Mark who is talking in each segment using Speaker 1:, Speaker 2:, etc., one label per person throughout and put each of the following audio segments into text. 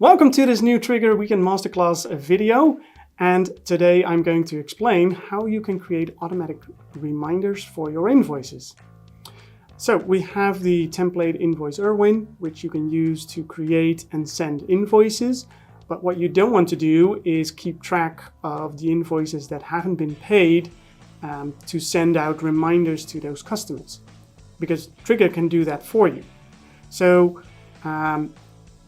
Speaker 1: Welcome to this new Triggre Weekend Masterclass video, and today I'm going to explain how you can create automatic reminders for your invoices. So we have the template Invoice Irwin, which you can use to create and send invoices, but what you don't want to do is keep track of the invoices that haven't been paid to send out reminders to those customers, because Triggre can do that for you. So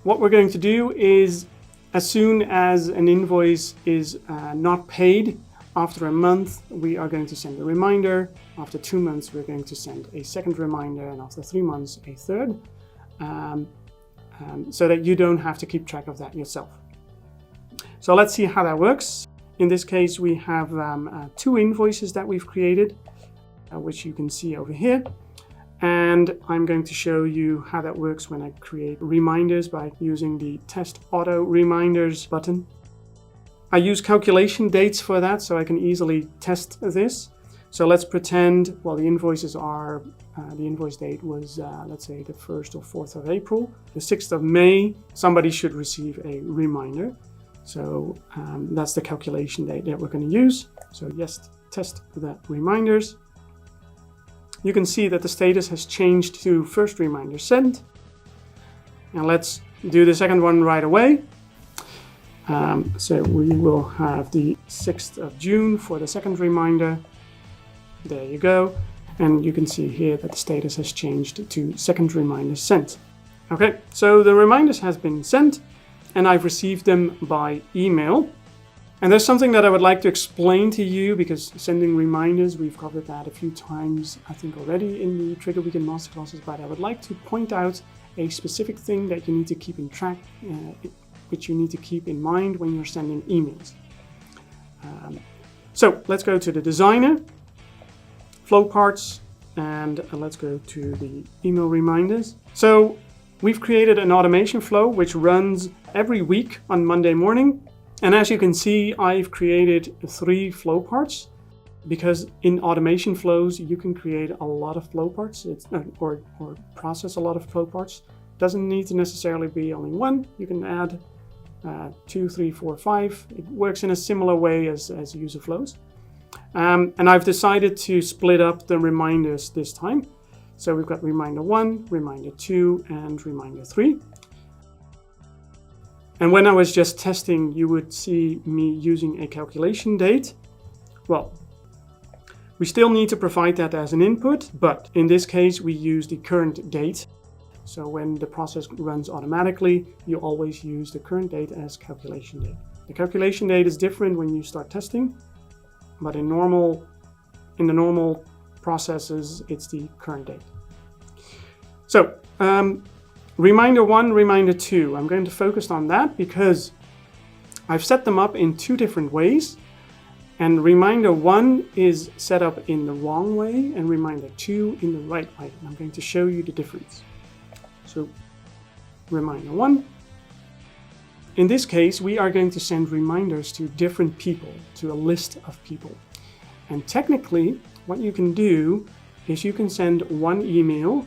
Speaker 1: what we're going to do is, as soon as an invoice is not paid, after a month, we are going to send a reminder. After 2 months, we're going to send a second reminder, and after 3 months, a third, so that you don't have to keep track of that yourself. So let's see how that works. In this case, we have 2 invoices that we've created, which you can see over here. And I'm going to show you how that works when I create reminders by using the Test Auto Reminders button. I use calculation dates for that, so I can easily test this. So let's pretend, well, the invoices are, the invoice date was, let's say, the 1st or 4th of April. The 6th of May, somebody should receive a reminder. So that's the calculation date that we're going to use. So yes, test the reminders. You can see that the status has changed to first reminder sent. Now let's do the second one right away. So we will have the 6th of June for the second reminder. There you go. And you can see here that the status has changed to second reminder sent. Okay, so the reminders has been sent and I've received them by email. And there's something that I would like to explain to you, because sending reminders, we've covered that a few times, I think already in the Triggre Weekend Masterclasses, but I would like to point out a specific thing that you need to keep in track, which you need to keep in mind when you're sending emails. So let's go to the designer, flow parts, and let's go to the email reminders. So we've created an automation flow which runs every week on Monday morning. And as you can see, I've created 3 flow parts, because in automation flows, you can create a lot of flow parts or process a lot of flow parts. Doesn't need to necessarily be only one. You can add 2, 3, 4, 5. It works in a similar way as user flows. And I've decided to split up the reminders this time. So we've got reminder 1, reminder 2, and reminder 3. And when I was just testing, you would see me using a calculation date. Well, we still need to provide that as an input, but in this case, we use the current date. So when the process runs automatically, you always use the current date as calculation date. The calculation date is different when you start testing, but in the normal processes, it's the current date. So, reminder 1, reminder 2, I'm going to focus on that because I've set them up in 2 different ways, and reminder 1 is set up in the wrong way and reminder 2 in the right way. And I'm going to show you the difference. So reminder 1. In this case, we are going to send reminders to different people, to a list of people. And technically, what you can do is you can send one email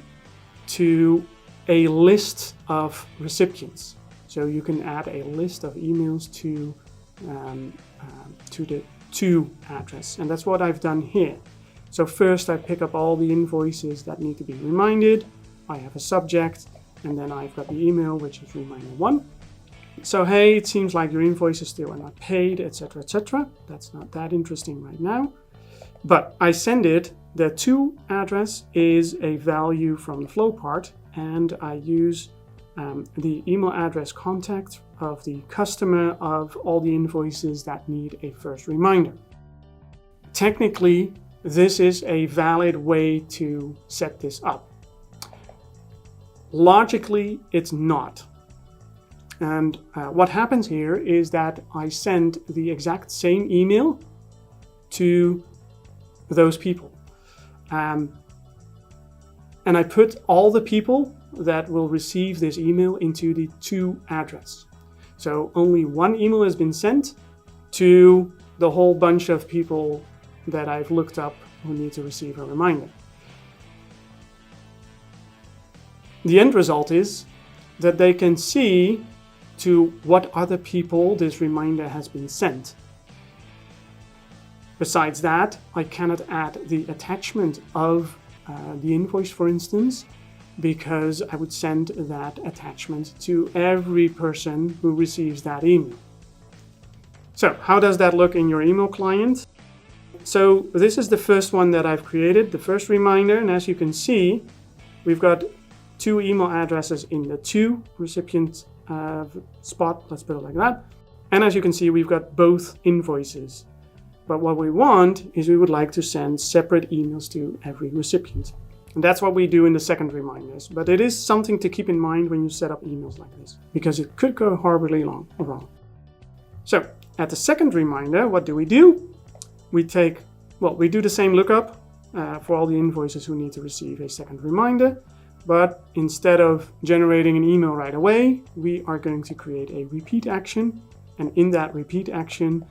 Speaker 1: to a list of recipients. So you can add a list of emails to the to address, and that's what I've done here. So first I pick up all the invoices that need to be reminded. I have a subject, and then I've got the email, which is reminder 1. So hey, it seems like your invoices still are not paid, etc., etc. That's not that interesting right now. But I send it, the to address is a value from the flow part, and I use the email address contact of the customer of all the invoices that need a first reminder. Technically, this is a valid way to set this up. Logically, it's not. And what happens here is that I send the exact same email to those people. And I put all the people that will receive this email into the to address. So only one email has been sent to the whole bunch of people that I've looked up who need to receive a reminder. The end result is that they can see to what other people this reminder has been sent. Besides that, I cannot add the attachment of the invoice, for instance, because I would send that attachment to every person who receives that email. So how does that look in your email client? So this is the first one that I've created, the first reminder, and as you can see, we've got 2 email addresses in the to recipient spot, let's put it like that. And as you can see, we've got both invoices. But what we want is we would like to send separate emails to every recipient. And that's what we do in the second reminders. But it is something to keep in mind when you set up emails like this, because it could go horribly wrong. So at the second reminder, what do? We do the same lookup for all the invoices who need to receive a second reminder. But instead of generating an email right away, we are going to create a repeat action. And in that repeat action,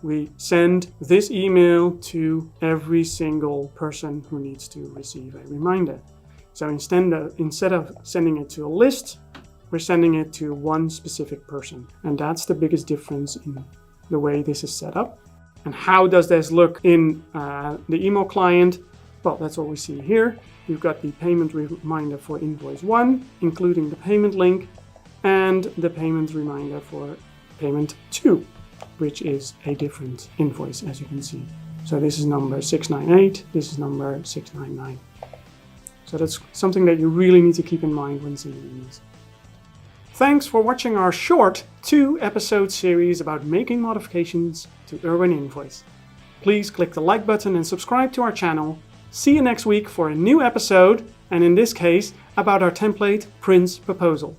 Speaker 1: we send this email to every single person who needs to receive a reminder. So instead of sending it to a list, we're sending it to one specific person. And that's the biggest difference in the way this is set up. And how does this look in the email client? Well, that's what we see here. We've got the payment reminder for invoice 1, including the payment link, and the payment reminder for payment 2, which is a different invoice, as you can see. So this is number 698, this is number 699. So that's something that you really need to keep in mind when sending these. Thanks for watching our short 2-episode series about making modifications to Irwin Invoice. Please click the like button and subscribe to our channel. See you next week for a new episode, and in this case, about our template Prince proposal.